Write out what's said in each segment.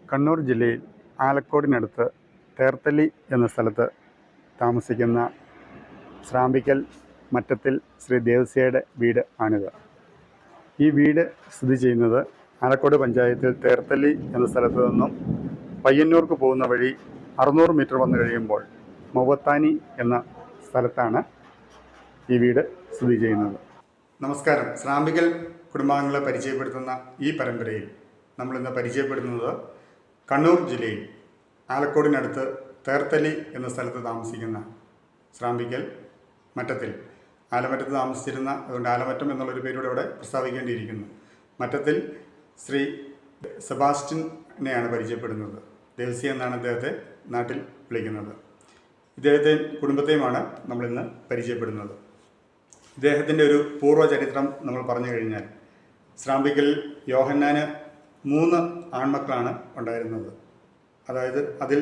കണ്ണൂർ ജില്ലയിൽ ആലക്കോടിനടുത്ത് തേർത്തല്ലി എന്ന സ്ഥലത്ത് താമസിക്കുന്ന ശ്രാമ്പിക്കൽ മറ്റത്തിൽ ശ്രീ ദേവസ്യയുടെ വീട് ആണിത്. ഈ വീട് സ്ഥിതി ചെയ്യുന്നത് ആലക്കോട് പഞ്ചായത്തിൽ തേർത്തല്ലി എന്ന സ്ഥലത്തു നിന്നും പയ്യന്നൂർക്ക് പോകുന്ന വഴി 600 മീറ്റർ വന്നു കഴിയുമ്പോൾ മൗവത്താനി എന്ന സ്ഥലത്താണ് ഈ വീട് സ്ഥിതി ചെയ്യുന്നത്. നമസ്കാരം. ശ്രാമ്പിക്കൽ കുടുംബാംഗങ്ങളെ പരിചയപ്പെടുത്തുന്ന ഈ പരമ്പരയിൽ നമ്മളിന്ന് പരിചയപ്പെടുന്നത് കണ്ണൂർ ജില്ലയിൽ ആലക്കോടിനടുത്ത് തേർത്തല്ലി എന്ന സ്ഥലത്ത് താമസിക്കുന്ന ശ്രാമ്പിക്കൽ മറ്റത്തിൽ, ആലമറ്റത്ത് താമസിച്ചിരുന്ന, അതുകൊണ്ട് ആലമറ്റം എന്നുള്ളൊരു പേരൂടെ ഇവിടെ പ്രസ്താവിക്കേണ്ടിയിരിക്കുന്നു, മറ്റത്തിൽ ശ്രീ സെബാസ്റ്റ്യനെയാണ് പരിചയപ്പെടുന്നത്. ദേവസ്യ എന്നാണ് അദ്ദേഹത്തെ നാട്ടിൽ വിളിക്കുന്നത്. ഇദ്ദേഹത്തെ കുടുംബത്തെയുമാണ് നമ്മളിന്ന് പരിചയപ്പെടുന്നത്. ഇദ്ദേഹത്തിൻ്റെ ഒരു പൂർവ്വചരിത്രം നമ്മൾ പറഞ്ഞു കഴിഞ്ഞാൽ, ശ്രാമ്പിക്കൽ യോഹന്നാന് 3 ആൺമക്കളാണ് ഉണ്ടായിരുന്നത്. അതായത് അതിൽ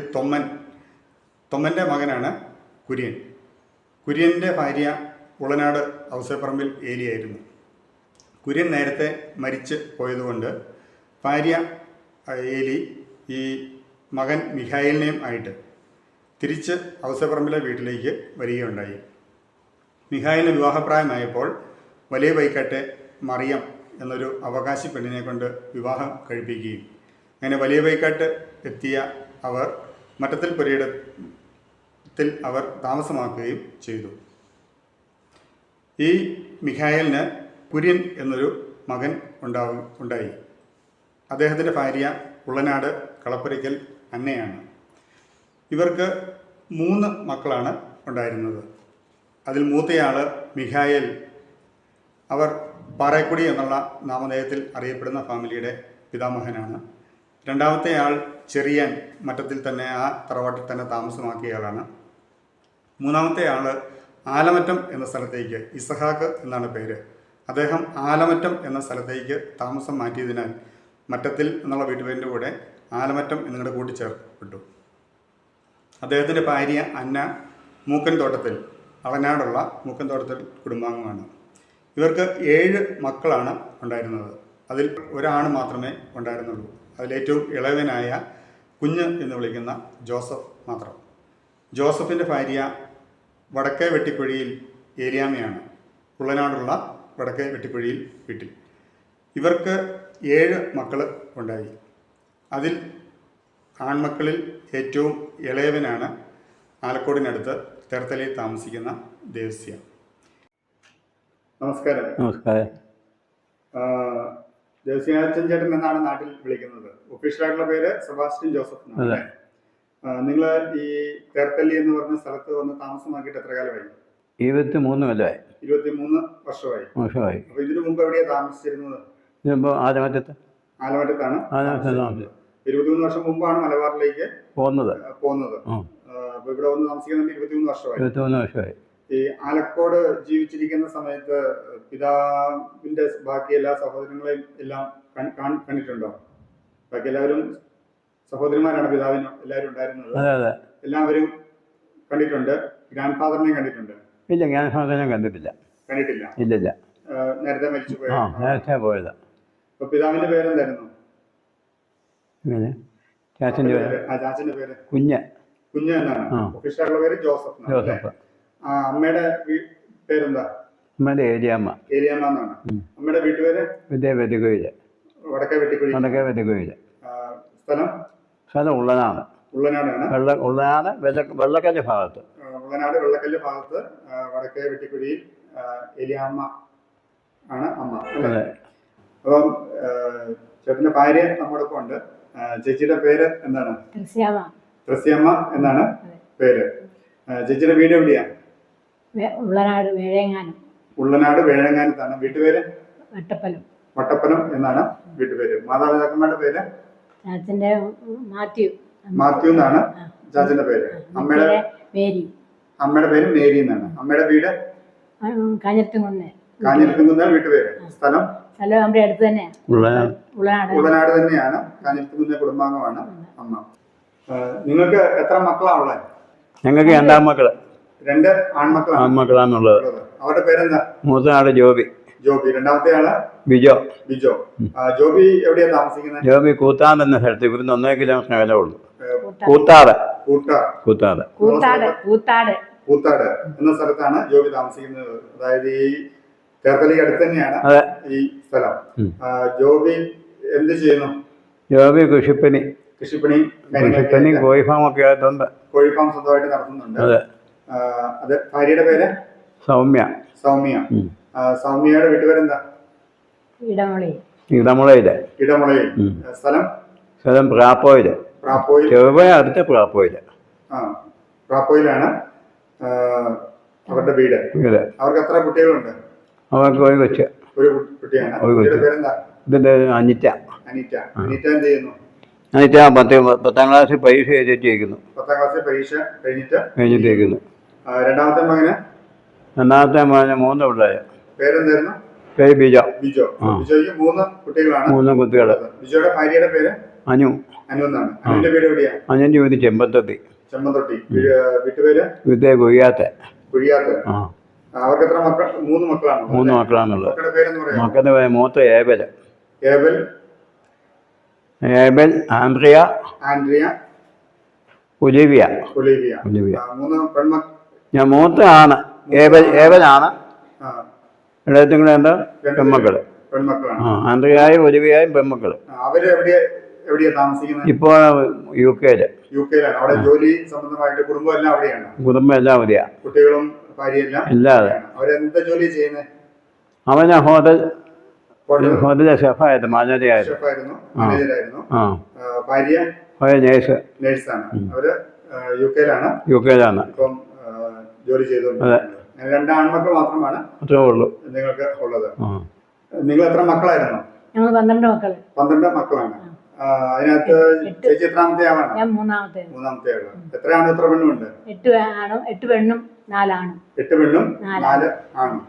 തൊമ്മൻ്റെ മകനാണ് കുര്യൻ. കുര്യൻ്റെ ഭാര്യ ഉളനാട് ഔസേപ്പറമ്പിൽ ഏലിയായിരുന്നു. കുര്യൻ നേരത്തെ മരിച്ച് പോയതുകൊണ്ട് ഭാര്യ ഏലി ഈ മകൻ മിഖായേലിനെയും ആയിട്ട് തിരിച്ച് ഔസേപ്പറമ്പിലെ വീട്ടിലേക്ക് വരികയുണ്ടായി. മിഖായേലിന് വിവാഹപ്രായമായപ്പോൾ വലിയ വൈക്കാട്ടെ മറിയം എന്നൊരു അവകാശി പെണ്ണിനെ കൊണ്ട് വിവാഹം കഴിപ്പിക്കുകയും അങ്ങനെ വലിയ വൈക്കാട്ട് എത്തിയ അവർ മറ്റത്തിൽ പുരയിടത്തിൽ അവർ താമസമാക്കുകയും ചെയ്തു. ഈ മിഖായേലിന് കുര്യൻ എന്നൊരു മകൻ ഉണ്ടായി. അദ്ദേഹത്തിൻ്റെ ഭാര്യ ഉള്ളനാട് കളപ്പുരയ്ക്കൽ അന്നയാണ്. ഇവർക്ക് 3 മക്കളാണ് ഉണ്ടായിരുന്നത്. അതിൽ മൂത്തയാൾ മിഖായേൽ. അവർ പാറേക്കുടി എന്നുള്ള നാമധേയത്തിൽ അറിയപ്പെടുന്ന ഫാമിലിയുടെ പിതാമഹനാണ്. രണ്ടാമത്തെ ആൾ ചെറിയാൻ, മറ്റത്തിൽ തന്നെ ആ തറവാട്ടിൽ തന്നെ താമസമാക്കിയയാളാണ്. മൂന്നാമത്തെ ആൾ ആലമറ്റം എന്ന സ്ഥലത്തേക്ക്, ഇസഹാക്ക് എന്നാണ് പേര്, അദ്ദേഹം ആലമറ്റം എന്ന സ്ഥലത്തേക്ക് താമസം മാറ്റിയതിനാൽ മറ്റത്തിൽ എന്നുള്ള വീട്ടുപേരിൻ്റെ കൂടെ ആലമറ്റം എന്നിങ്ങോട്ട് കൂട്ടിച്ചേർപ്പെട്ടു. അദ്ദേഹത്തിൻ്റെ ഭാര്യ അന്ന മൂക്കൻ തോട്ടത്തിൽ, അവനാടുള്ള മൂക്കൻ തോട്ടത്തിൽ കുടുംബാംഗമാണ്. ഇവർക്ക് 7 മക്കളാണ് ഉണ്ടായിരുന്നത്. അതിൽ ഒരാണ് മാത്രമേ ഉണ്ടായിരുന്നുള്ളൂ. അതിലേറ്റവും ഇളവനായ കുഞ്ഞ് എന്ന് വിളിക്കുന്ന ജോസഫ് മാത്രം. ജോസഫിൻ്റെ ഭാര്യ വടക്കേ വെട്ടിക്കുഴിയിൽ ഏലിയാമ്മയാണ്, ഉള്ളനാടുള്ള വടക്കേ വെട്ടിക്കുഴിയിൽ വീട്ടിൽ. ഇവർക്ക് 7 മക്കൾ ഉണ്ടായി. അതിൽ ആൺമക്കളിൽ ഏറ്റവും ഇളയവനാണ് ആലക്കോടിനടുത്ത് തേർത്തലയിൽ താമസിക്കുന്ന ദേവസ്യ. നമസ്കാരം. നമസ്കാരം. ദേവസ്യാച്ചൻ ചേട്ടൻ എന്നാണ് നാട്ടിൽ വിളിക്കുന്നത്. ഒഫീഷ്യലായിട്ടുള്ള പേര് സെബാസ്റ്റ്യൻ ജോസഫ് എന്നാണ്. നിങ്ങൾ ഈ തേർത്തല്ലി എന്ന് പറഞ്ഞ സ്ഥലത്ത് വന്ന് താമസമാക്കിയിട്ട് എത്ര കാലമായി? 23 കൊല്ലമായി. 23 വർഷമായി. അപ്പൊ ഇതിനു മുമ്പ് എവിടെയാണ് താമസിച്ചിരുന്നത്? ആലമറ്റത്താണ്. 23 വർഷം മുമ്പാണ് മലബാറിലേക്ക് പോകുന്നത്. അപ്പൊ ഇവിടെ വന്ന് താമസിക്കുന്നുണ്ട് 23 വർഷമായി. ഈ ആലക്കോട് ജീവിച്ചിരിക്കുന്ന സമയത്ത് പിതാവിന്റെ ബാക്കി എല്ലാ സഹോദരങ്ങളെയും എല്ലാം കണ്ടിട്ടുണ്ടോ? ബാക്കി എല്ലാവരും സഹോദരന്മാരാണ് പിതാവിന് എല്ലാവരും ഉണ്ടായിരുന്നത്. എല്ലാവരും കണ്ടിട്ടുണ്ട്. ഗ്രാൻഡ് ഫാദറിനെയും കണ്ടിട്ടുണ്ട്? ഇല്ല, ഗ്രാൻഡ് ഫാദറിനെ കണ്ടിട്ടില്ല. ഇല്ല. നേരത്തെ മരിച്ചു പോയതാ. അപ്പൊ പിതാവിന്റെ പേരെന്തായിരുന്നു? ചാച്ചന്റെ പേര് കുഞ്ഞ് എന്നാണ്. ഒഫീഷ്യലുള്ള പേര് ജോസഫ്. അമ്മയുടെ പേരെന്താ? അമ്മയുടെ ഏലിയാമ്മ എന്നാണ്. അമ്മയുടെ വീട്ടുപേര് വടക്കേ വെട്ടിക്കുഴി. സ്ഥലം ഉള്ളനാടാണ്. വെള്ളക്കല്ല് ഭാഗത്ത് വടക്കേ വെട്ടിക്കുഴിയിൽ ഏലിയാമ്മ ആണ് അമ്മ. അപ്പം ചേട്ടന്റെ ഭാര്യ നമ്മോടൊപ്പം ഉണ്ട്. ചേച്ചിയുടെ പേര് എന്താണ്? ത്രസ്യാമ്മ എന്നാണ് പേര്. ചേച്ചിയുടെ വീട് എവിടെയാ? ഉള്ളനാട് വേഴങ്ങാനത്താണ്. വീട്ടുപേര് വട്ടപ്പനം എന്നാണ് വീട്ടുപേര്. മാതാപിതാക്കന്മാരുടെ പേര്? മാത്യു എന്നാണ് ചാച്ചന്റെ പേര്. അമ്മയുടെ പേര് മേരി എന്നാണ്. അമ്മയുടെ വീട് കാഞ്ഞിരത്തുകുന്ന് വീട്ടുപേര്. സ്ഥലം ഉള്ളനാട് തന്നെയാണ്. കാഞ്ഞിരത്തുകുന്ന് കുടുംബാംഗമാണ് അമ്മ. നിങ്ങൾക്ക് എത്ര മക്കളാണുള്ളത്? ഞങ്ങൾക്ക് 2 ആൺമക്കള്. 2 ആൺമക്കളാണുള്ളത്. അവരുടെ പേരെന്താ? മൂത്തനാട് ജോബി. രണ്ടാമത്തെ ആള് ബിജോ. ബിജോ. ജോബി എവിടെയാ താമസിക്കുന്നത്? ജോബി കൂത്താട് എന്ന സ്ഥലത്ത് ഇവിടുന്ന് 1 കിലോമീറ്റർ അകലേ ഉള്ളൂ. കൂത്താട്. കൂത്താട് കൂത്താട് എന്ന സ്ഥലത്താണ് ജോബി താമസിക്കുന്നത്. അതായത് ഈ തേർത്തലി അടുത്ത് തന്നെയാണ് ഈ സ്ഥലം. ജോബി എന്ത് ചെയ്യുന്നു? ജോബി കൃഷിപ്പണി. കോഴി ഫാം ഒക്കെ ആയിട്ടുണ്ട്. കോഴി ഫാം സ്വന്തമായിട്ട് നടത്തുന്നുണ്ട്. അതെ. ഭാര്യയുടെ പേര് സൗമ്യ. സൗമ്യയുടെ വീട്ടുപേരെന്താ? ഇടമുളയില്. സ്ഥലം പ്രാപ്പോയില്. അടുത്ത പ്രാപ്പോയിലാണ് അവരുടെ വീട്. അവർക്ക് എത്ര കുട്ടികളുണ്ട്? അവർക്ക് ഒരു കൊച്ച്. ഒരു കുട്ടിയാണ്. പേരെന്താ? ഇതിന്റെ അനിറ്റ. എന്ത് ചെയ്യുന്നു? അനിറ്റ 10ാം ക്ലാസ്സിൽ പരീക്ഷ എഴുതിയിരിക്കുന്നു. 10ാം ക്ലാസ്സിൽ പരീക്ഷ കഴിഞ്ഞിട്ടിരിക്കുന്നു. രണ്ടാമത്തെ മകന്? രണ്ടാമത്തെ മകന് 3 പിള്ളേര്. പേരെന്തായിരുന്നു? പേര് ബിജോ. ബിജോയ്ക്ക് 3 കുട്ടികളാണ്. 3 കുട്ടികള്. ബിജോയുടെ ഭാര്യയുടെ പേര് അനു. എന്നാണ്. അനുവിന്റെ വീട് എവിടെയാ? അനുവിന്റെ വീട് ചെമ്പന്തൊട്ടി. വീട്ടുപേര്? വീട്ടേ കുഴിയാത്ത. അവർക്ക് എത്ര മക്കൾ? 3 മക്കളാണ്. 3 മക്കളാണുള്ളത്. മക്കളുടെ പേര് മൂത്ത ഏബൽ. Andrea, Olivia. 3 ഞാൻ മൂത്ത ആണ്. ഏബലാണ്. ഇടത്തും കൂടെ എന്താ പെൺമക്കള്. ആൻഡ്രിയായും ഒലിവിയായും പെൺമക്കള്. എവിടെയാ താമസിക്കുന്നത്? ഇപ്പോ യുകെയിലാണ്. അവിടെ ജോലി സംബന്ധമായിട്ട് കുടുംബം എല്ലാം അവിടെയാണ്. അവിടെയാ. കുട്ടികളും ഭാര്യയെല്ലാം ഇല്ലാതെ. അവരെന്താ ജോലി ചെയ്യുന്നത്? അവന് ഹോട്ടലിലെ ഷെഫായിരുന്നു. മാനേജറായിരുന്നു. ഭാര്യ നേഴ്സാണ്. അവര് യുകെയിലാണ് ഇപ്പം ജോലി ചെയ്തുകൊണ്ടിരിക്കുന്നത്. 2 ആൺമക്കൾ മാത്രമാണ് നിങ്ങൾക്ക് ഉള്ളത്. നിങ്ങൾ എത്ര മക്കളായിരുന്നു? 12 മക്കളാണ്. അതിനകത്ത് ചേച്ചി എത്രാമത്തെ ആളാണ്? മൂന്നാമത്തെ ആള്. എത്ര ആണും എത്ര പെണ്ണും ഉണ്ട്? 8 പെണ്ണും 4 ആണും. 8 പെണ്ണും 4 ആണും.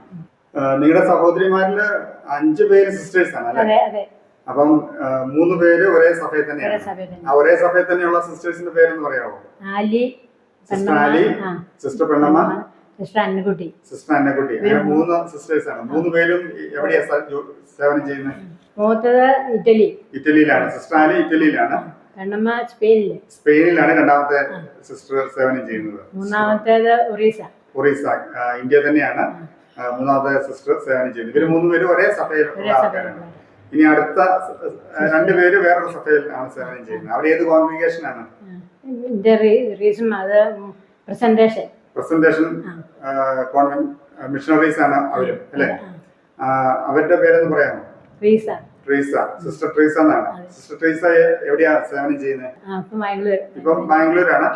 നിങ്ങളുടെ സഹോദരിമാരില് 5 പേര് സിസ്റ്റേഴ്സ് ആണ് അല്ലേ? അപ്പം 3 പേര് ഒരേ സഭയിൽ തന്നെയാണ്. ഒരേ സഭയിൽ തന്നെയുള്ള സിസ്റ്റേഴ്സിന്റെ പേരെന്ന് പറയാമോ? സിസ്റ്റർ ആലി, സിസ്റ്റർ പെണ്ണമ്മ, സിസ്റ്റർ അന്നക്കുട്ടി. അങ്ങനെ 3 സിസ്റ്റേഴ്സ് ആണ്. 3 പേരും എവിടെയാ സേവനം ചെയ്യുന്നത്? മൂത്തത് ഇറ്റലിയിലാണ്. സിസ്റ്റർ ആലി ഇറ്റലിയിലാണ്. പെണ്ണമ്മ സ്പെയിനിലാണ് രണ്ടാമത്തെ സിസ്റ്റർ സേവനം ചെയ്യുന്നത്. മൂന്നാമത്തേത് ഒറീസ ഇന്ത്യ തന്നെയാണ്. മൂന്നാമത്തെ സിസ്റ്റർ സേവനം ചെയ്യുന്നത്. ഇവര് 3 പേരും ഒരേ സഭയിലുള്ള ആൾക്കാരാണ്. ഇനി അടുത്ത 2 പേര് വേറൊരു സഭയിലാണ് സേവനം ചെയ്യുന്നത്. അവർ ഏത് കോൺഗ്രിഗേഷൻ ആണ്? പ്രസന്റേഷൻ കോൺവെന്റ് മിഷണറീസ് ആണ് അവരും അല്ലേ? അവരുടെ പേരെന്ന് പറയാമോ? ട്രീസ. സിസ്റ്റർ ട്രീസ എന്നാണ്. സിസ്റ്റർ ട്രീസ എവിടെയാ സേവനം ചെയ്യുന്നത്? ഇപ്പം ബാംഗ്ലൂരാണ്.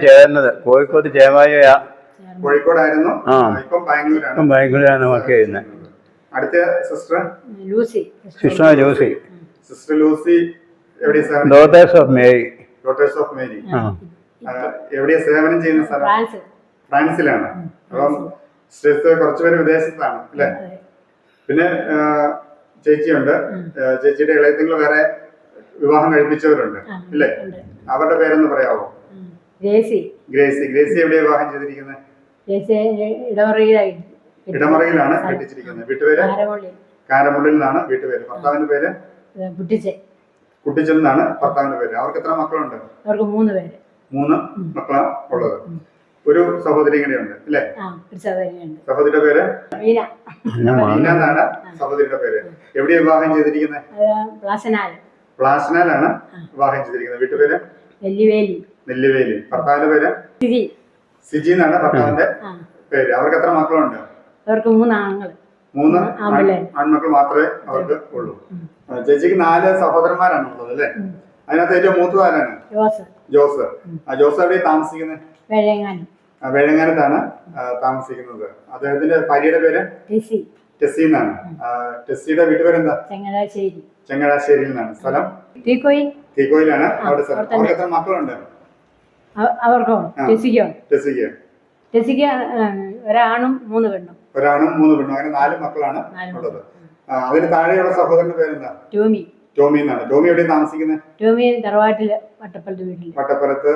ചേർന്നത് കോഴിക്കോടായിരുന്നു. ഇപ്പം ബാംഗ്ലൂരാണ് വർക്ക് ചെയ്യുന്നത്. അടുത്ത സിസ്റ്റർ ലൂസി. സിസ്റ്റർ ലൂസി എവിടെയാ സേവനം? Daughters of Mary. എവിടെയാ സേവനം ചെയ്യുന്ന സ്ഥലം? ഫ്രാൻസിലാണ്. അപ്പം സിസ്റ്റേഴ്സ് കുറച്ചുപേര് വിദേശത്താണ് അല്ലേ? പിന്നെ ചേച്ചിയുണ്ട്. ചേച്ചിയുടെ ഇളയത്തിങ്ങൾ വേറെ വിവാഹം കഴിപ്പിച്ചവരുണ്ട് ഇല്ലേ? അവരുടെ പേരൊന്ന് പറയാമോ? ഗ്രേസി. എവിടെയാ വിവാഹം ചെയ്തിരിക്കുന്നത്? ഇടമറയിലാണ് കെട്ടിച്ചിരിക്കുന്നത്. വീട്ടുപേര്? കാരമുള്ളിൽ നിന്നാണ് വീട്ടുപേര്. ഭർത്താവിന്റെ പേര്? കുട്ടിച്ചൻ എന്നാണ് ഭർത്താവിന്റെ പേര്. അവർക്ക് എത്ര മക്കളുണ്ട്? അവർക്ക് 3 പേര്. 3 മക്കളാണ് ഉള്ളത്. ഒരു സഹോദരി കൂടെയുണ്ട് അല്ലേ? സഹോദരിയുടെ പേര് മീന എന്നാണ് സഹോദരിയുടെ പേര്. എവിടെയാ വിവാഹം ചെയ്തിരിക്കുന്നത്? പ്ലാസനാലാണ് വിവാഹം ചെയ്തിരിക്കുന്നത്. വീട്ടുപേര്? നെല്ലിവേലി. ഭർത്താവിന്റെ പേര്? സിജി എന്നാണ് ഭർത്താവിന്റെ പേര്. അവർക്ക് എത്ര മക്കളുണ്ട്? അവർക്ക് 3 ആൺമക്കൾ മാത്രമേ അവർക്ക് ഉള്ളൂ. ചേച്ചിക്ക് 4 സഹോദരന്മാരാണ് ഉള്ളത് അല്ലേ? അതിനകത്ത് ഏറ്റവും മൂത്തത് ആരാണ്? ജോസ്. ജോസ് എവിടെയാണ് താമസിക്കുന്നത്? വേഴങ്ങാനത്താണ് താമസിക്കുന്നത്. അദ്ദേഹത്തിന്റെ ഭാര്യയുടെ പേര് ടെസ്സി എന്നാണ്. ടെസ്സിയുടെ വീട്ടുപേരെന്താ? ചങ്ങനാശ്ശേരിയിൽ നിന്നാണ്. സ്ഥലം തീക്കോയിലാണ് അവിടെ സ്ഥലം. അവർക്ക് എത്ര മക്കളുണ്ട്? അവർക്കോ? ടെസ്സിക്ക് ഒരാണും 3 പെണ്ണും. അങ്ങനെ 4 മക്കളാണ് ഉള്ളത്. അതിന് താഴെയുള്ള സഹോദരന്റെ പേരെന്താ? ടോമി എന്നാണ്. ടോമി എവിടെയാണ് താമസിക്കുന്നത്? വട്ടപ്പുറത്ത്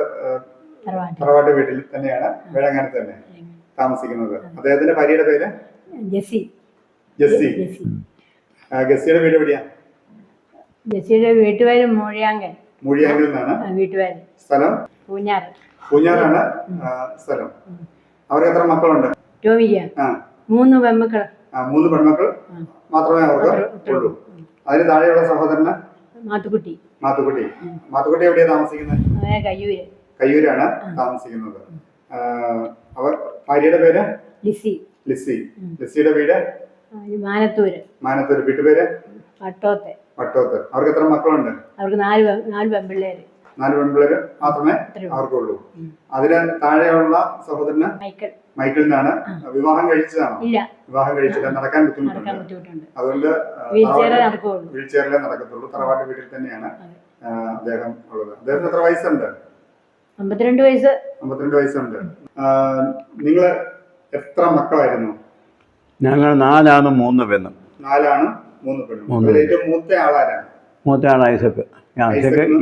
തറവാട്ട് വീട്ടിൽ തന്നെയാണ്. വേഴങ്ങാനത്ത് തന്നെ താമസിക്കുന്നത്. അദ്ദേഹത്തിന്റെ ഭാര്യയുടെ പേര്? ജെസ്സി. ജെസ്സി. ഗസ്സിയുടെ വീട് എവിടെയാ? ജെസ്സിയുടെ വീട്ടുപേര് മൂഴിയാങ്കൽ. മൂഴിയാങ്കിൽ നിന്നാണ്. വീട്ടുപേര് സ്ഥലം പൂഞ്ഞാറ്. പൂഞ്ഞാറാണ് സ്ഥലം. അവർക്ക് എത്ര മക്കളുണ്ട്? ടോമിക്ക് ആ 3 പെൺമക്കള്. 3 പെൺമക്കൾ മാത്രമേ അവർക്ക് ഉള്ളൂ. അതിന് താഴെയുള്ള സഹോദരന് മാത്തുക്കുട്ടി. മാത്തുക്കുട്ടി. മാത്തുക്കുട്ടി എവിടെയാ താമസിക്കുന്നത്? കയ്യൂര്. കയ്യൂരാണ് താമസിക്കുന്നത്. അവർ ഭാര്യയുടെ പേര് ലിസി. ലിസി. ലിസിയുടെ വീട് മാനത്തൂര്. മാനത്തൂർ. വീട്ടുപേര് വട്ടോത്തെ. വട്ടോത്ത്. അവർക്ക് എത്ര മക്കളുണ്ട്? അവർക്ക് 4 പെൺപിള്ളേര്. 4 പെൺപിള്ളേര് മാത്രമേ അവർക്കുള്ളൂ. അതിന് താഴെയുള്ള സഹോദരന് മൈക്കിൾ. മൈക്കിളിനാണ്. വിവാഹം കഴിച്ചതാണോ? ഇല്ല, വിവാഹം കഴിച്ചില്ല. നടക്കാൻ ബുദ്ധിമുട്ടുണ്ട്. അതുകൊണ്ട് വീൽ ചെയറിലേ നടക്കത്തുള്ളൂ. തറവാട്ട് വീട്ടിൽ തന്നെയാണ് അദ്ദേഹം ഉള്ളത്. അദ്ദേഹത്തിന് എത്ര വയസ്സുണ്ട്? 52 വയസ്സ്. 52 വയസ്സുണ്ട്. നിങ്ങള് എത്ര മക്കളായിരുന്നു? ഞങ്ങൾ 4 ആണും 3 പെണ്ണും. 4 ആണും 3 പെണ്ണും. അതിൽ ഏറ്റവും മൂത്ത ആളാരാണ്? മൂത്ത ആൾ ഐസക്ക്.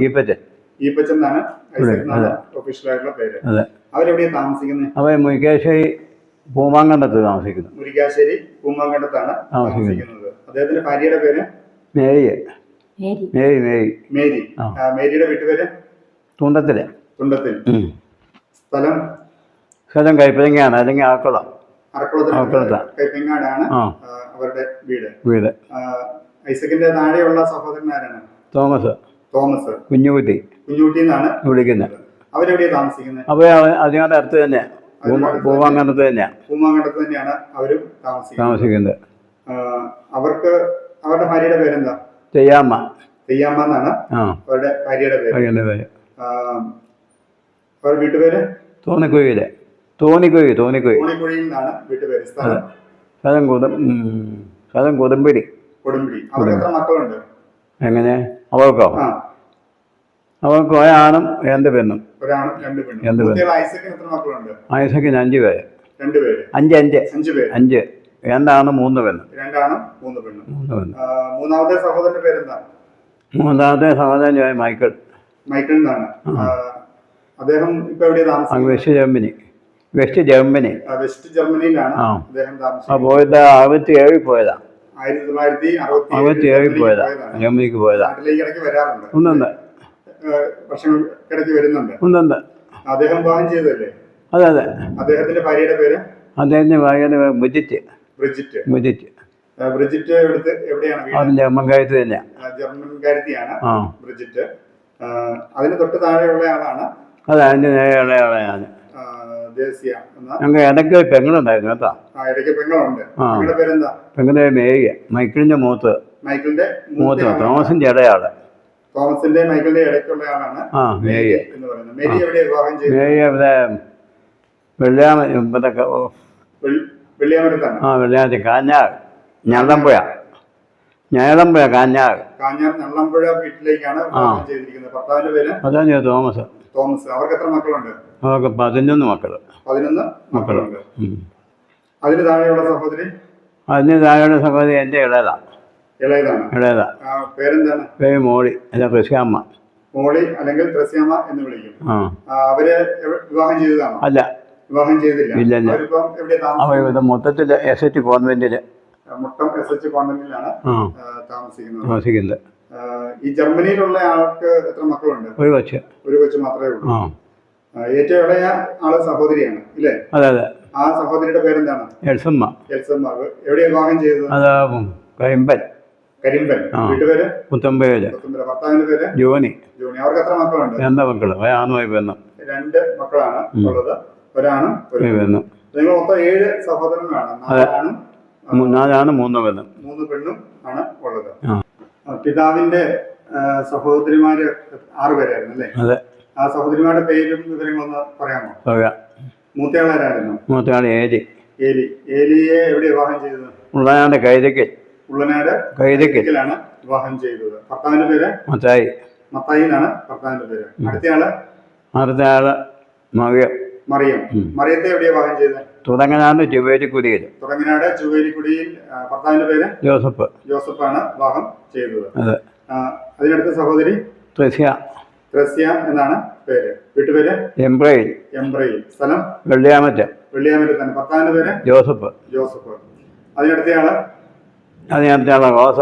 ഈപ്പച്ചൻ. ഈപ്പച്ചൻ എന്നാണ് ഒഫീഷ്യലായിട്ടുള്ള പേര്. അതെ. അവരെവിടെയാണ് താമസിക്കുന്നത്? അവർ മുരിക്കാശ്ശേരി പൂമാങ്കണ്ടത്ത് താമസിക്കുന്നു. മുരിക്കാശ്ശേരി പൂമാങ്കണ്ടത്താണ് താമസിക്കുന്നത്. അദ്ദേഹത്തിന്റെ ഭാര്യയുടെ പേര് മേരി. മേരി. മേരി. മേരി. മേരിയുടെ വീട്ടുപേര് തുണ്ടത്തില്. തുണ്ടത്തിൽ. സ്ഥലം കൈപ്പഴങ്ങാണ്, അല്ലെങ്കിൽ ആക്കുളം. കൈപ്പങ്ങാടാണ് അവരുടെ വീട്. ഐസക്കിന്റെ താഴെയുള്ള സഹോദരൻ ആരാണ്? തോമസ്. തോമസ്. കുഞ്ഞുകുട്ടി. കുഞ്ഞുകുട്ടി എന്നാണ് വിളിക്കുന്നത്. അവരെവിടെയാ താമസിക്കുന്നത്? അവർ അതിനോട് അടുത്ത് തന്നെ, പൂമാങ്കണ്ടത്ത് തന്നെയാണ്. പൂമാങ്കണ്ടത്ത് തന്നെയാണ് അവരും താമസിക്കുന്നത്. അവർക്ക് അവരുടെ ഭാര്യയുടെ പേരെന്താ? തെയ്യാമ്മ. തെയ്യാമ്മ എന്നാണ് അവരുടെ ഭാര്യയുടെ പേര്. അവരുടെ വീട്ടുപേര് തോന്നിക്കുഴിയില്. തോന്നിക്കുഴിയിൽ നിന്നാണ് വീട്ടുപേര്. സ്ഥലം കൊടുമ്പിടി. കൊടുമ്പിടി. അവർക്ക് എത്ര മക്കളുണ്ട്? എങ്ങനെ? അവൾക്കോ? അവൾക്ക് ഒരാണും 2 പെണ്ണും. ഒരാണും 2 പെണ്ണും. ഐസക്കിന് എത്ര മക്കളുണ്ട്? ഐസക്കിന് 5 പേര്. 2 പേര്. 5. 2 ആണും 3 പെണ്ണും. 2 ആണും 3 പെണ്ണും. മൂന്നാമത്തെ സഹോദരന്റെ പേരെന്താ? മൂന്നാമത്തെ സഹോദരൻ മൈക്കിൾ. മൈക്കിൾ എന്നാണ്. അദ്ദേഹം ഇപ്പൊ എവിടെയാ താമസിക്കുന്നത്? West Germany. വെസ്റ്റ് ജർമ്മനിയിലാണ് അദ്ദേഹം താമസിക്കുന്നത്. പോയത് 67 പോയതാ. 1967 പോയതാ. ജർമ്മനിക്ക് പോയതാ. നാട്ടിലേക്ക് ഇടയ്ക്ക് വരാറുണ്ട്. ഒന്നുണ്ട്. വർഷങ്ങൾക്കിടയ്ക്ക് വരുന്നുണ്ട്. ഒന്നുണ്ട്. അദ്ദേഹം വിവാഹം ചെയ്തല്ലേ? അതെ അതെ. അദ്ദേഹത്തിന്റെ ഭാര്യയുടെ പേര്? അദ്ദേഹത്തിന്റെ ഭാര്യയുടെ ബ്രിജിറ്റ്. ബ്രിജിറ്റ് എവിടെയാണ്? ജർമ്മൻകാരത്തി തന്നെയാണ്. ജർമ്മൻകാരത്തിയാണ് ബ്രിജിറ്റ്. അതിന് തൊട്ട് താഴെയുള്ള ആളാണ്. അതെ, അതിന്റെ നേരെയുള്ള ആളാണ്. ഞങ്ങൾക്ക് ഇടയ്ക്ക് പെങ്ങളുണ്ടായിരുന്നു കേട്ടോ. ഇടയ്ക്ക് പെങ്ങളുണ്ട്. പെങ്ങളുടെ പേരെന്താ? പെങ്ങളുടെ മേരി. മൈക്കിളിന്റെ മൂത്ത്. തോമസിന്റെ ഇടയാള്. തോമസിന്റെ മൈക്കിളിന്റെ ഇടയ്ക്കുള്ള ആളാണ് മേരി എന്ന് പറയുന്നത്. മേരി എവിടെയാണ് വിവാഹം ചെയ്തത്? മേരി ഇവിടെ വെള്ളിയാമറ്റത്താണ്. വെള്ളിയാമറ്റം. കാഞ്ഞാർ ഞള്ളമ്പുഴ. കാഞ്ഞാർ ഞള്ളമ്പുഴ വീട്ടിലേക്കാണ് വിവാഹം ചെയ്തിരിക്കുന്നത്. ഭർത്താവിന്റെ പേര്? അതാണ് തോമസ്. അവർക്ക് എത്ര മക്കളുണ്ട്? അവർക്ക് 11 മക്കള്. 11 മക്കളുണ്ട്. അതിന് താഴെയുള്ള സഹോദരി? അതിന് താഴെയുള്ള സഹോദരി എന്റെ ഇളയതാണ്. പേരെന്താണ്? പേര് മോളി. അല്ല, ത്രസ്യാമ്മ. മോളി അല്ലെങ്കിൽ ത്രസ്യാമ്മ എന്ന് വിളിക്കും. അവര് വിവാഹം ചെയ്തതാണോ? അല്ല, വിവാഹം ചെയ്തില്ല. ഇല്ല. അവരിവിടെ മൊത്തത്തില് SH കോൺവെന്റില്. മുട്ടം SH കോൺവെന്റിലാണ് താമസിക്കുന്നത്. ഈ ജർമ്മനിയിലുള്ള ആൾക്ക് എത്ര മക്കളുണ്ട്? ഒരു കൊച്ചു മാത്രമേ ഉള്ളൂ. ഏറ്റവും ഇളയ ആള് സഹോദരിയാണ് ഇല്ലേ? അതെ അതെ. ആ സഹോദരിയുടെ പേരെന്താണ്? എൽസമ്മ. എവിടെയാണ് വിവാഹം ചെയ്തത്? കരിമ്പൻ. വീട്ടുപേര്? പുത്തമ്പേര്. ഭർത്താവിന്റെ പേര്? ജോണി. അവർക്ക് എത്ര മക്കളുണ്ട്? 2 മക്കള്. ആണുമായി പെണ്ണും. 2 മക്കളാണ് ഉള്ളത്. ഒരാണും ഒരു പെണ്ണും. നിങ്ങൾ മൊത്തം 7 സഹോദരങ്ങളാണ്. 4 ആണും 3 പെണ്ണും. 3 പെണ്ണും ആണ് ഉള്ളത്. പിതാവിന്റെ സഹോദരിമാര് 6 പേരായിരുന്നു അല്ലേ? അതെ. ആ സഹോദരിമാരുടെ പേരും വിവരങ്ങളൊന്ന് പറയാമോ? മൂത്തയാളാരായിരുന്നു? മൂത്തയാൾ ഏലി. ഏലിയെ എവിടെ വിവാഹം ചെയ്തത്? ഉള്ളനാട് കൈതക്കലാണ് വിവാഹം ചെയ്തത്. ഭർത്താവിന്റെ പേര്? മത്തായി എന്നാണ് ഭർത്താവിന്റെ പേര്. അടുത്തയാള് മറിയം. മറിയത്തെ എവിടെയാ വിവാഹം ചെയ്തത്? തുടങ്ങനാട് ചുവേലിക്കുടിയിൽ. ഭർത്താവിന്റെ പേര്? ജോസഫാണ് വിവാഹം ചെയ്തത്. അതിനടുത്ത സഹോദരി? ത്രസ്യ എന്നാണ് പേര്. വീട്ടുപേര്? എംബ്രയിൽ. സ്ഥലം? വെള്ളിയാമറ്റം തന്നെ. ഭർത്താവിന്റെ പേര്? ജോസഫ്. അതിനടുത്തയാള്? അത് നേരത്തെയുള്ള റോസ.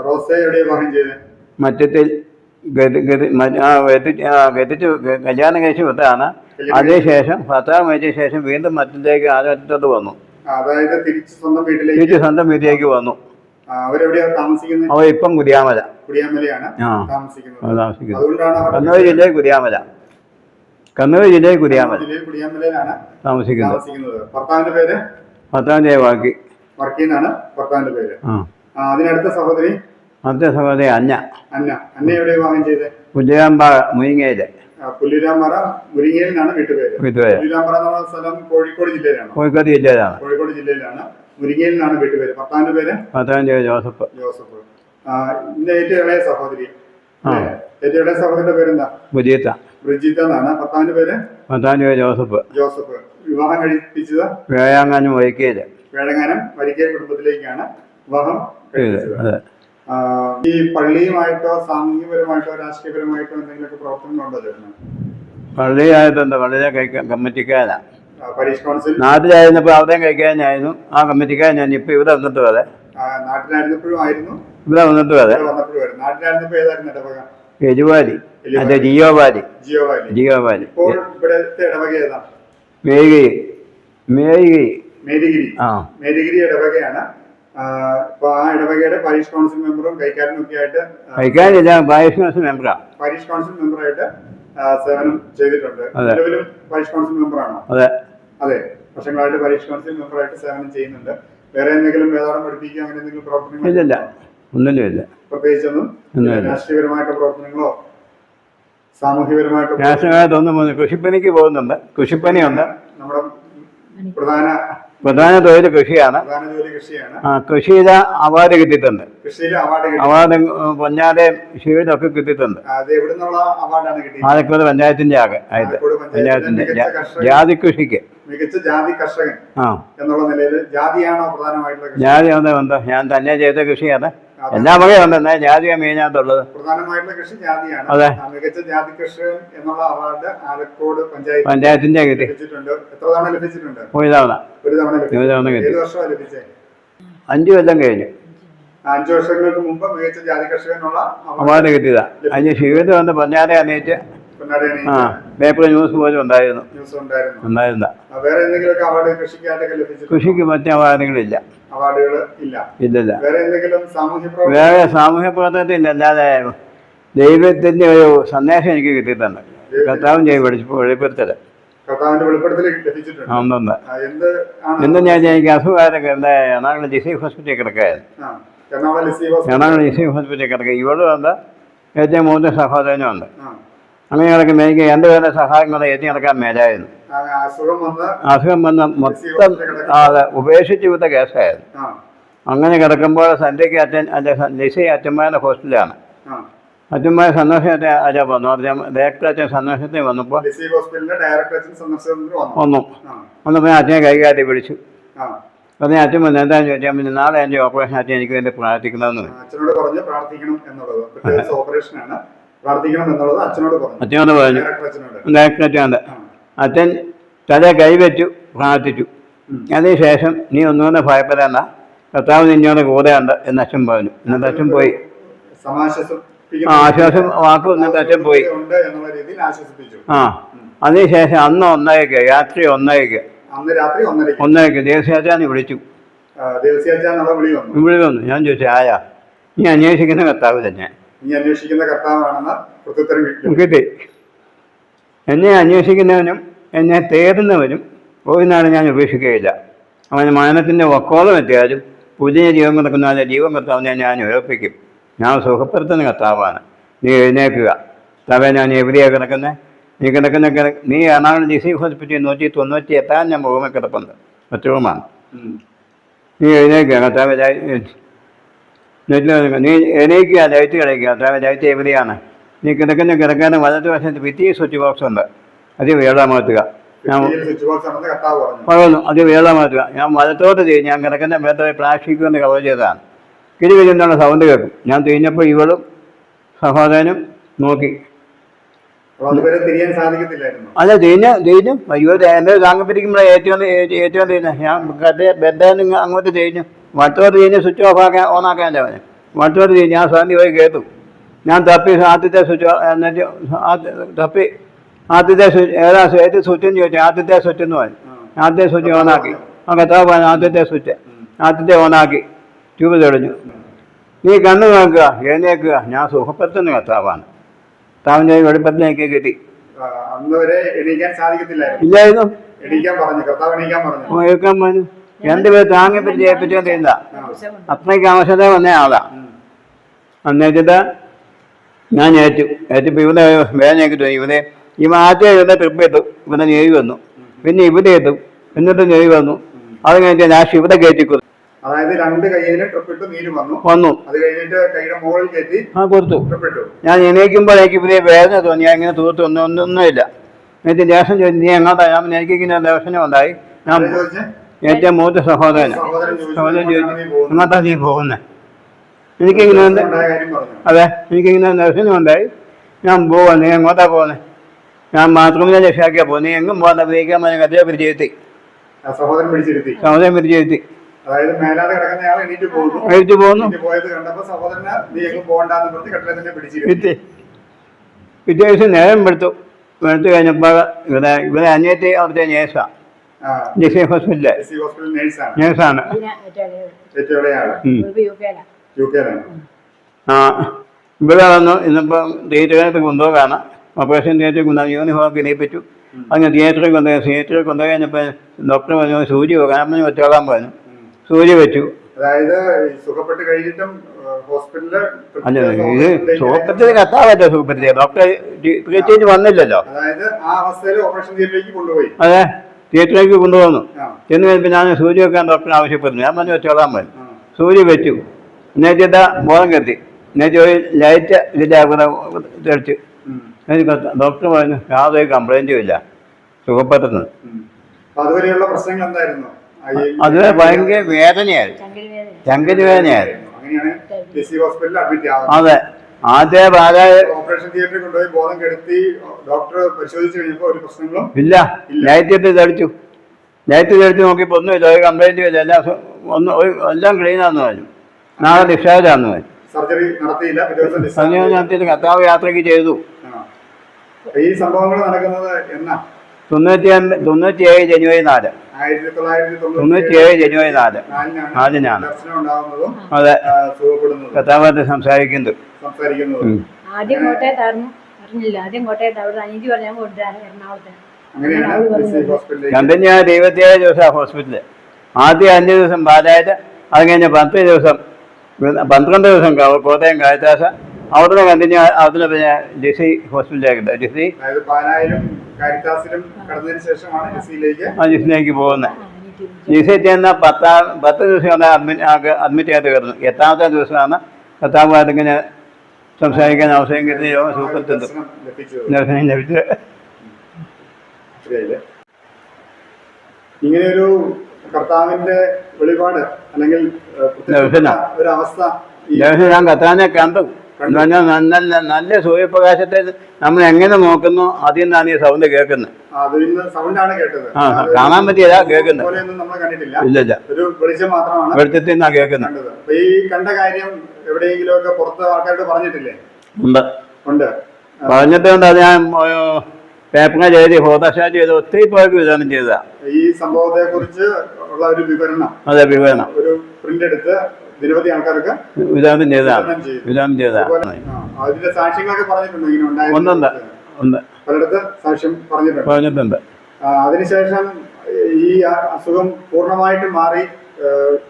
റോസ എവിടെ വിവാഹം ചെയ്തത്? മറ്റത്തിൽ ഗതിച്ച് കല്യാണം കഴിച്ച് വിട്ടതാണ്. അതിനുശേഷം ഭർത്താവ് മരിച്ച ശേഷം വീണ്ടും മറ്റത്തിലേക്ക് ആലോചിച്ചോട്ട് വന്നു. അതായത് തിരിച്ച് സ്വന്തം വീട്ടിലേക്ക് വന്നു. അവരെവിടെയാ താമസിക്കുന്നത്? അവർ ഇപ്പം കുടിയാമലയാണ് താമസിക്കുന്നത്. കണ്ണൂർ ജില്ലയിൽ കുടിയാമല. കുടിയാമലയിലാണ് താമസിക്കുന്നത്. ഭർത്താവിന്റെ പേര്? ഭർത്താവിന്റെ വർക്കി എന്നാണ് ഭർത്താവിന്റെ പേര്. അതിനടുത്ത സഹോദരി? അടുത്ത സഹോദരി അന്ന. അന്ന എവിടെ വിവാഹം ചെയ്തത്? പുല്ലുരാമ്പാറ മുരിങ്ങയില്. പുല്ലുരാമ്പാറ മുരിങ്ങയിലാണ് വീട്ടുപേര്. പുല്ലുരാമ്പാറ എന്ന് പറഞ്ഞ സ്ഥലം കോഴിക്കോട് ജില്ലയിലാണ്. കോഴിക്കോട് ജില്ലയിലാണ്. മുരിങ്ങയിലാണ് വീട്ടുപേര്. ഭർത്താവിന്റെ പേര്? ഭർത്താവിന്റെ പേര് ജോസഫ്. ഇതിന്റെ ഏറ്റവും ഇളയ സഹോദരി? ഏറ്റവും ഇളയ സഹോദരിയുടെ പേരെന്താ? ബ്രിജിത്ത എന്നാണ്. ഭർത്താവിന്റെ പേര്? ജോസഫ്. വിവാഹം കഴിപ്പിച്ചത് വേഴാങ്ങാനം വരിക്കയില്. വരിക്കൽ കുടുംബത്തിലേക്കാണ് വിവാഹം കഴിപ്പിച്ചത്. ഈ പള്ളിയുമായിട്ടോ സാമൂഹികപരമായിട്ടോ രാഷ്ട്രീയപരമായിട്ടോ എന്തെങ്കിലുമൊക്കെ പ്രവർത്തനങ്ങളുണ്ടോ ചേട്ടന്? പള്ളിയായിട്ടുണ്ട്. പള്ളിയിലെ കമ്മിറ്റിക്കാരാണ്. പരീക്ഷ കൗൺസിൽ നാട്ടിലായിരുന്നപ്പോൾ അവിടെയും കഴിക്കാനായിരുന്നു. ആ കമ്മിറ്റിക്കാരൻ ഞാൻ ഇപ്പൊ ഇവിടെ വന്നിട്ട് വരെ. നാട്ടിലായിരുന്നപ്പോഴും ആയിരുന്നു, ഇവിടെ വന്നിട്ട് വരെ. നാട്ടിലായിരുന്നപ്പോ ഏതായിരുന്നു ഇടവക? എരുവാലി. അതെ, ജിയോവാലി. ഇപ്പോൾ ഇവിടുത്തെ ഇടവക ഏതാ? മേരിഗിരി ഇടവകയാണ്. അപ്പൊ ആ ഇടവകയുടെ പാരിഷ് കൗൺസിൽ മെമ്പറും കൈക്കാരനും ഒക്കെ ആയിട്ട് പാരിഷ് കൗൺസിൽ മെമ്പറായിട്ട് സേവനം ചെയ്തിട്ടുണ്ട്. നിലവിലും പാരിഷ് കൗൺസിൽ മെമ്പറാണോ? അതെ, വർഷങ്ങളായിട്ട് പാരിഷ് കൗൺസിൽ മെമ്പറായിട്ട് സേവനം ചെയ്യുന്നുണ്ട്. വേറെ എന്തെങ്കിലും വേദാടം പഠിപ്പിക്കുക അങ്ങനെ എന്തെങ്കിലും പ്രവർത്തനങ്ങൾ? പ്രത്യേകിച്ചൊന്നും രാഷ്ട്രീയപരമായിട്ട് പ്രവർത്തനങ്ങളോ സാമൂഹ്യപരമായിട്ടോ? കൃഷിപ്പണിക്ക് പോകുന്നുണ്ട്. കൃഷിപ്പണിയുണ്ട്. നമ്മുടെ പ്രധാന തൊഴിൽ കൃഷിയാണ്. കൃഷിയിലെ അവാർഡ് കിട്ടിയിട്ടുണ്ട്. അവാർഡ് പൊന്നാടെ ഷീൽഡൊക്കെ കിട്ടിയിട്ടുണ്ട്. ആലക്കോട് പഞ്ചായത്തിന്റെ ആയിട്ട് ജാതി കൃഷിക്ക് മികച്ച ജാതി കർഷകൻ എന്നുള്ള നിലയിൽ ജാതിയാണോ പ്രധാനമായിട്ടുള്ള? ജാതി ഉണ്ട്. ഞാൻ തന്നെ ചെയ്ത കൃഷിയാണ്. എല്ലാ വകയുണ്ട്. എന്നാൽ ജാതിയാണ് മെയിനായിട്ടുള്ളത്. പ്രധാനമായിട്ടുള്ള കൃഷി ജാതിയാണ്. അതെ, മികച്ച ജാതി കർഷകൻ എന്നുള്ള അവാർഡ് ആലക്കോട് പഞ്ചായത്തിന്റെ കിട്ടി. എത്ര തവണ ലഭിച്ചിട്ടുണ്ട്? ഒരു തവണ കിട്ടി. ഏത് വർഷമാണ് ലഭിച്ചത്? 5 കൊല്ലം കഴിഞ്ഞു. 5 വർഷങ്ങൾക്ക് മുമ്പ് മികച്ച ജാതി കർഷകനുള്ള അവാർഡ് കിട്ടിയതാ. അതിന് ഷീൽഡ് വന്ന് പൊന്നാടെ അണിയിച്ച് പേപ്പർ ന്യൂസ് പോലും ഉണ്ടായിരുന്നു. വേറെ എന്തെങ്കിലും അവാർഡ് കൃഷിക്കായിട്ടൊക്കെ ലഭിച്ചു? കൃഷിക്ക് മറ്റു അവാർഡുകളില്ല. ഇല്ലില്ല. വേറെ സാമൂഹ്യ പ്രവർത്തനത്തില്ല. അല്ലാതെ ദൈവത്തിന്റെ ഒരു സന്ദേശം എനിക്ക് കിട്ടിയിട്ടുണ്ട്. കർത്താവും വെളിപ്പെടുത്തല്. എന്ത് ഞാൻ എനിക്ക് അസുഖമായിട്ടൊക്കെ എറണാകുളം ഡിസ്ട്രിക്ട് ഹോസ്പിറ്റലിൽ കിടക്കായിരുന്നു. എറണാകുളം ഡിസ്ട്രിക്ട് ഹോസ്പിറ്റലിൽ കിടക്കുക. ഇവളും ഉണ്ട്, ഏറ്റവും മൂത്ത സഹോദരനും ഉണ്ട്. അങ്ങനെ കിടക്കുമ്പോൾ എനിക്ക് രണ്ടുപേരുടെ സഹായം കൊണ്ട് എത്തി നടക്കാൻ മേലായിരുന്നു. അസുഖം വന്ന് മൊത്തം ഉപേക്ഷിച്ച് വിട്ട കേസായിരുന്നു. അങ്ങനെ കിടക്കുമ്പോൾ സന്ധ്യയ്ക്ക് ലിസി അച്ഛന്മാരുടെ ഹോസ്പിറ്റലാണ്. അച്ഛന്മാർ സന്ദർശനത്തെ അച്ഛൻ വന്നു. ഡയറക്ടർ അച്ഛൻ സന്ദർശനത്തിൽ വന്നപ്പോൾ വന്നപ്പോൾ അച്ഛനെ കൈകാട്ടി വിളിച്ചു. പറഞ്ഞ അച്ഛൻ വന്നു. എന്താണെന്ന് ചോദിച്ചാൽ പിന്നെ നാളെ എൻ്റെ ഓപ്പറേഷൻ അച്ഛൻ എനിക്ക് വേണ്ടി പ്രാർത്ഥിക്കണമെന്ന് അച്ഛനോട് പറഞ്ഞു. അച്ഛനോട് പറഞ്ഞു. ഡയറക്ടർ അച്ഛനുണ്ട്. അച്ഛൻ തല കൈവച്ചു പ്രാർത്ഥിച്ചു. അതിനുശേഷം നീ ഒന്നുകൊണ്ട് ഭയപ്പെടേണ്ട, കർത്താവ് നിന്നോട് കൂടെയുണ്ട് എന്ന് അച്ഛൻ പറഞ്ഞു. എന്നിട്ട് അച്ഛൻ പോയി. ആശ്വാസം വാക്ക് എന്നിട്ട് അച്ഛൻ പോയി. അതിനുശേഷം അന്ന് 1:00 രാത്രി 1:00 ദേവസ്യാച്ചാന്ന് വിളിച്ചു. വിളി വന്നു. ഞാൻ ചോദിച്ചു ആയാ? നീ അന്വേഷിക്കുന്ന കർത്താവ് തന്നെ. കിട്ടി. എന്നെ അന്വേഷിക്കുന്നവനും എന്നെ തേടുന്നവനും ഒരു നാൾ ഞാൻ ഉപേക്ഷിക്കുകയില്ല. അവന് മരണത്തിൻ്റെ വക്കോളം എത്തിയാലും പുതിയ ജീവൻ കിടക്കുന്നവരെ ജീവൻ കർത്താവിനെ ഞാൻ ഉയർപ്പിക്കും. ഞാൻ സുഖപ്പെടുത്തുന്ന കർത്താവാണ്. നീ എഴുന്നേൽക്കുക. തവേ ഞാൻ എവിടെയാണ് കിടക്കുന്നത്? നീ എറണാകുളം ഡിസ്ട്രിക്ട് ഹോസ്പിറ്റലിൽ 198 ഞാൻ റൂമിൽ കിടപ്പുണ്ട്. ഒറ്റ റൂമാണ്. നീ എഴുന്നേൽക്കുക. കർത്താവ് നീ എണീക്കുക. ലൈറ്റ് കളിക്കുക. കർത്താവ് ലൈറ്റ് എവിടെയാണ്? നീ കിടക്കാൻ വലതുവശത്ത് ഭിത്തി സ്വിച്ച് ബോക്സ് ഉണ്ട്. അത് വേളാമാറ്റുക. ഞാൻ പറയുന്നു അത് വേളാമാറ്റുക. ഞാൻ വലത്തോട്ട് തിരിഞ്ഞ് ഞാൻ കിടക്കുന്ന ബെഡ് പ്ലാസ്റ്റിക് കൊണ്ട് കവർ ചെയ്തതാണ്. കിഴിവിരുന്നുള്ള സൗണ്ട് കേൾക്കും. ഞാൻ തിരിഞ്ഞപ്പോൾ ഇവളും സഹോദരനും നോക്കി. അല്ല തിരിഞ്ഞു. അയ്യോ എൻ്റെ താങ്ങി പിടിക്കുമ്പോഴേ ഏറ്റവും തിരിഞ്ഞ. ഞാൻ ബെഡ് അങ്ങോട്ട് തിരിഞ്ഞു. മറ്റൊരു കഴിഞ്ഞ് സ്വിച്ച് ഓഫ് ആക്കാൻ ഓണാക്കാൻ അവന് മറ്റൊരു കഴിഞ്ഞ് ഞാൻ സന്ധി പോയി കേട്ടു. ഞാൻ തപ്പി ആദ്യത്തെ സ്വിച്ച് എന്നിട്ട് തപ്പി ആദ്യത്തെ സ്വിച്ച് ഏതാ ഏത് സ്വിച്ചെന്ന് ചോദിച്ചു. ആദ്യത്തെ സ്വിച്ച് എന്ന് പറഞ്ഞു. ആദ്യത്തെ സ്വിച്ച് ഓണാക്കി. ആ കത്താവ് പറഞ്ഞു ആദ്യത്തെ സ്വിച്ച്. ആദ്യത്തെ ഓണാക്കി ട്യൂബ് തെളിഞ്ഞു. നീ കണ്ണു നോക്കുക, എഴുന്നേക്കുക, ഞാൻ സുഖപ്പെടുത്തുന്ന കത്താവാണ്. താവിൻ്റെ വെളിപ്പത്തിലേക്ക് കിട്ടി. ഇല്ലായിരുന്നു. എഴുക്കാൻ പറഞ്ഞു. രണ്ടുപേർ താങ്ങിപ്പറ്റി ഏൽപ്പിച്ചോണ്ടിരുന്ന അത്രയ്ക്ക് ആവശ്യത വന്ന ആളാ. അന്നേച്ചിട്ട് ഞാൻ ഏറ്റിപ്പോൾ ഇവിടെ വേദനയാക്കിട്ടു. ഇവ ആദ്യം ഇവിടെ ട്രിപ്പ് എത്തും, ഇവിടെ ഞെഴി വന്നു. പിന്നെ ഇവിടെ എത്തും, എന്നിട്ട് ഞെഴി വന്നു. അത് കഴിഞ്ഞിട്ട് ഞാൻ ഇവിടെ കയറ്റിക്കൊടുത്തു. അതായത് രണ്ട് കൈയിലും ട്രിപ്പിട്ട് നീര് വന്നു. അത് കഴിഞ്ഞിട്ട് കൈയുടെ മുകളിൽ കയറ്റി കൊടുത്തു. ഞാൻ എണീക്കുമ്പോഴേക്ക് ഇവരെ വേദന തോന്നി. ഞാൻ ഇങ്ങനെ തൂത്ത് ഒന്നുമില്ല. എന്നിട്ട് ദേശം ചോദിച്ചു നീ എങ്ങോട്ടാ? ഞാൻ എനിക്കിങ്ങനെ ദർശനം ഉണ്ടായി. ഞാൻ ഏറ്റവും മൂത്ത സഹോദരൻ ചോദിച്ചു എങ്ങോട്ടാ നീ പോകുന്നത്? എനിക്കിങ്ങനെ അതെ എനിക്കിങ്ങനെ ദർശനം ഉണ്ടായി. ഞാൻ പോവാ. നീ എങ്ങോട്ടാ പോകുന്നത്? ഞാൻ ബാത്റൂമിനെ രക്ഷാക്കിയാ പോകും. നീ എങ്ങും പോകാൻ ഉപയോഗിക്കാൻ പറഞ്ഞ കഥയെ പിടിച്ചിരുത്തി. സഹോദരൻ പിടിച്ചിരുത്തി. അതായത് മേലാതെ കിടക്കുന്ന ആൾ എണീറ്റ് പോകുന്നു. പോയത് കണ്ടപ്പോ സഹോദരനെ നീ എങ്ങും പോകണ്ടെന്ന് പറഞ്ഞ് കട്ടിലെ പിടിച്ചിരുത്തി. പിറ്റേ ദിവസം നേരം എടുത്തു കഴിഞ്ഞപ്പോൾ ഇവിടെ അനിയത്തി അവിടുത്തെ നേഴ്സാണ്. ജിസി ഹോസ്പിറ്റലിലെ നേഴ്സാണ്. ഇവിടെ വന്നു. ഇന്നിപ്പോൾ തിയേറ്ററിനകത്ത് കൊണ്ടുപോകാണ്. ഓപ്പറേഷൻ തിയേറ്ററിൽ കൊണ്ടുപോകാൻ യൂണിഫോം ഇണയിപ്പിച്ചു. അങ്ങനെ തിയേറ്ററിൽ കൊണ്ടുപോയി കഴിഞ്ഞപ്പോൾ ഡോക്ടർ പറഞ്ഞു സൂചി വെക്കാൻ വെച്ചോളാൻ പറഞ്ഞു. സൂചി വെച്ചു. അതായത് സുഖപ്പെട്ട് കഴിഞ്ഞിട്ടും അല്ല ഇത് സുഖത്തിൽ കത്താവല്ലോ. സുഖപ്പെടുത്തിയ ഡോക്ടർ പ്രത്യേകിച്ച് വന്നില്ലല്ലോ. അതെ തിയേറ്ററിലേക്ക് കൊണ്ടുപോകുന്നു. ചെന്ന് കഴിഞ്ഞപ്പോൾ ഞാൻ സൂചി വെക്കാൻ ഡോക്ടറിന് ആവശ്യപ്പെടുന്നു. ഞാൻ പറഞ്ഞു വെച്ചോളാൻ പറഞ്ഞു. സൂചി വെച്ചു. എന്നുവെച്ചിട്ട് ബോധം കെട്ടി. എന്നുവെച്ച് ഒരു ലൈറ്റ് ഇതിൻ്റെ കൂടെ തെളിച്ച് ഡോക്ടർ പറഞ്ഞു യാതൊരു കംപ്ലൈൻറ്റും ഇല്ല, സുഖപ്പെടുത്തുന്നു. അതുവരെയുള്ള പ്രശ്നങ്ങൾ എന്തായിരുന്നു? അത് ഭയങ്കര വേദനയായിരുന്നു, ചങ്കരി വേദനയായിരുന്നു. അതെ ആദ്യം ഓപ്പറേഷൻ തിയേറ്ററിൽ കൊണ്ടുപോയി ബോധം കെടുത്തി ഡോക്ടർ പരിശോധിച്ചു കഴിഞ്ഞപ്പോൾ ഒരു പ്രശ്നങ്ങളും ഇല്ല. ലൈറ്റ് തെളിച്ചു നോക്കിയപ്പോൾ ഒന്നുമില്ല, ഒരു കംപ്ലൈൻറ്റും ഇല്ല. എല്ലാം ക്ലീനാന്ന് പറഞ്ഞു. നാളെ ഡിസ്ചാർജാന്ന് പറഞ്ഞു. സർജറി നടത്തിയില്ല. നടത്തിയിട്ട് കർത്താവ് യാത്രയ്ക്ക് ചെയ്തു. ഈ സംഭവങ്ങൾ നടക്കുന്നത് എന്നാ? 97 ജനുവരി 4. 97 ജനുവരി 4 നാലിനാണ്. അതെ കഥാപാത്രം സംസാരിക്കുന്നത്. ആദ്യം കോട്ടയത്തായിരുന്നു, അറിഞ്ഞില്ല. ആദ്യം കോട്ടയത്ത് അവിടെ അനിയത്തി പറഞ്ഞാൽ കൊണ്ടുവരാൻ എറണാകുളത്ത്. രണ്ടും ഞാൻ 27 ദിവസം ഹോസ്പിറ്റലിൽ. ആദ്യം 5 ദിവസം പാലായിട്ട്, അത് കഴിഞ്ഞ് 10 ദിവസം 12 ദിവസം കോട്ടയം കായത്താശ. അവിടുന്ന് കണ്ടിന്യൂ അതിന് പിന്നെ ജിസി ഹോസ്പിറ്റലിലേക്ക് ജിസിലേക്ക് പോകുന്നത്. ജിസി ചെന്ന 10 ദിവസം അഡ്മിറ്റ് ആയിട്ട് കിടന്നു. 8ാമത്തെ ദിവസമാണ് കർത്താവുമായിട്ട് ഇങ്ങനെ സംസാരിക്കാൻ അവസരം കിട്ടി. യോഗം സൂപ്പർത്തുന്നു ദർശനം ലഭിച്ചത്. ഇങ്ങനെയൊരു കർത്താവിന്റെ വെളിപാട് അല്ലെങ്കിൽ ഒരു അവസ്ഥ ഞാൻ കർത്താവിനെ കണ്ടു. നല്ല സൂര്യപ്രകാശത്തെ നമ്മൾ എങ്ങനെ നോക്കുന്നു അതിൽ നിന്നാണ് ഈ സൗണ്ട് കേൾക്കുന്നത്. ആ കാണാൻ പറ്റിയതാ കേൾക്കുന്നത്. ഇല്ല വെളിച്ചത്തിൽ നിന്നാ കേൾക്കുന്നത്. ഈ കണ്ട കാര്യം എവിടെയെങ്കിലും ഒക്കെ പുറത്ത് ആൾക്കാരോട് പറഞ്ഞിട്ടില്ലേ? ഉണ്ട്. പറഞ്ഞിട്ടുണ്ട്. അത് ഞാൻ പേപ്പറിനെ ചെയ്ത് ഫോട്ടോഷോപ്പ് ചെയ്ത് ഒത്തിരി പേർക്ക് വിതരണം ചെയ്തതാ. ഈ സംഭവത്തെ കുറിച്ച് ഉള്ള ഒരു വിവരണം. അതെ വിവരണം ഒരു പ്രിന്റ് എടുത്ത് നിരവധി ആൾക്കാർക്ക് വിതരണം ചെയ്തതാണ്. അതിന്റെ സാക്ഷ്യങ്ങളൊക്കെ പറഞ്ഞിട്ടുണ്ടോ? ഇങ്ങനെ ഉണ്ട് പലയിടത്ത് സാക്ഷ്യം പറഞ്ഞിട്ടുണ്ട്. അതിനുശേഷം ഈ അസുഖം പൂർണ്ണമായിട്ട് മാറി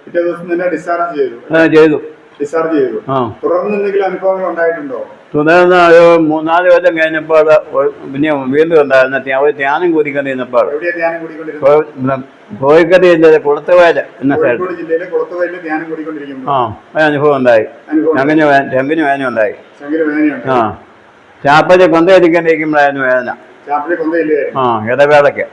പിറ്റേ ദിവസം തന്നെ ഡിസ്ചാർജ് ചെയ്തു. തുടർന്ന് എന്തെങ്കിലും അനുഭവങ്ങൾ ഉണ്ടായിട്ടുണ്ടോ? തുടർന്ന് ഒരു 3-4 കൊല്ലം കഴിഞ്ഞപ്പോൾ പിന്നെ വീണ്ടും ഉണ്ടായിരുന്നു. അവർ ധ്യാനം കൂടിക്കൊണ്ടിരുന്നപ്പോൾ കോഴിക്കോട് ജില്ലയിലെ കുളത്തുവയല് എന്ന സ്ഥലത്ത് അനുഭവം ഉണ്ടായി. ചങ്കിന് വേദന ഉണ്ടായി. ആ ചാപ്പല് കൊന്തയിരിക്കാണ്ടിരിക്കുമ്പോഴായിരുന്നു വേദന. ഇടവേളയ്ക്ക്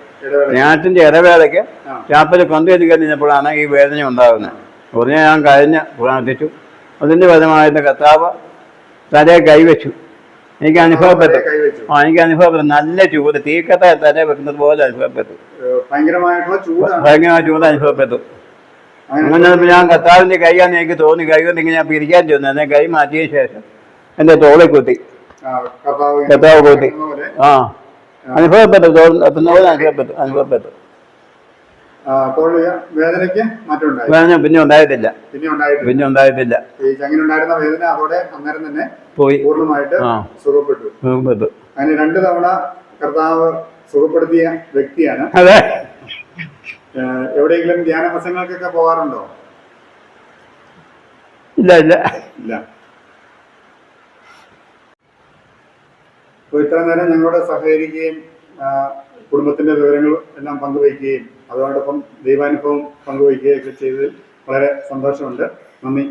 ഞാറ്റിന്റെ ഇടവേളയ്ക്ക് ചാപ്പല് കൊന്തയിരിക്കാണ്ടിരുന്നപ്പോഴാണ് ഈ വേദന ഉണ്ടാകുന്നത്. ഉടനെ ഞാൻ കഴിഞ്ഞ് പ്രാർത്ഥിച്ചു. അതിന്റെ ഫലമായിട്ട് കർത്താവ് തലയെ കൈവച്ചു. എനിക്ക് അനുഭവപ്പെട്ടു. നല്ല ചൂട്, തീക്കട്ട തല വെക്കുന്നത് പോലെ അനുഭവപ്പെട്ടു. ഭയങ്കരമായ ചൂട് അനുഭവപ്പെട്ടു. അങ്ങനെ ഞാൻ കർത്താവിൻ്റെ കൈയാന്ന് എനിക്ക് തോന്നി. കൈ കൊണ്ടെങ്കിൽ ഞാൻ പിരിക്കാൻ ചെന്നു. എന്നെ കൈ മാറ്റിയ ശേഷം എൻ്റെ തോളിൽ കുത്തി. കർത്താവ് കുത്തി. ആ അനുഭവപ്പെട്ടു. അനുഭവപ്പെട്ടു. അപ്പോൾ വേദനയ്ക്ക് മാറ്റം ഉണ്ടായി? വേദന പിന്നെ ഉണ്ടായിട്ടില്ല. പിന്നെ ഉണ്ടായിട്ടില്ല. ഈ ചങ്ങിനുണ്ടായിരുന്ന വേദന അതോടെ അന്നേരം തന്നെ പോയി, പൂർണ്ണമായിട്ട് സുഖപ്പെട്ടു. അങ്ങനെ 2 തവണ കർത്താവ് സുഖപ്പെടുത്തിയ വ്യക്തിയാണ്. അതെ. എവിടെയെങ്കിലും ധ്യാന പ്രസംഗങ്ങൾക്കൊക്കെ പോകാറുണ്ടോ? ഇല്ല. അപ്പോൾ ഇത്ര നേരം ഞങ്ങളോട് സഹകരിക്കുകയും കുടുംബത്തിന്റെ വിവരങ്ങൾ എല്ലാം പങ്കുവയ്ക്കുകയും അതോടൊപ്പം ദൈവാനുഭവം പങ്കുവയ്ക്കുകയൊക്കെ ചെയ്തതിൽ വളരെ സന്തോഷമുണ്ട്. നന്ദി.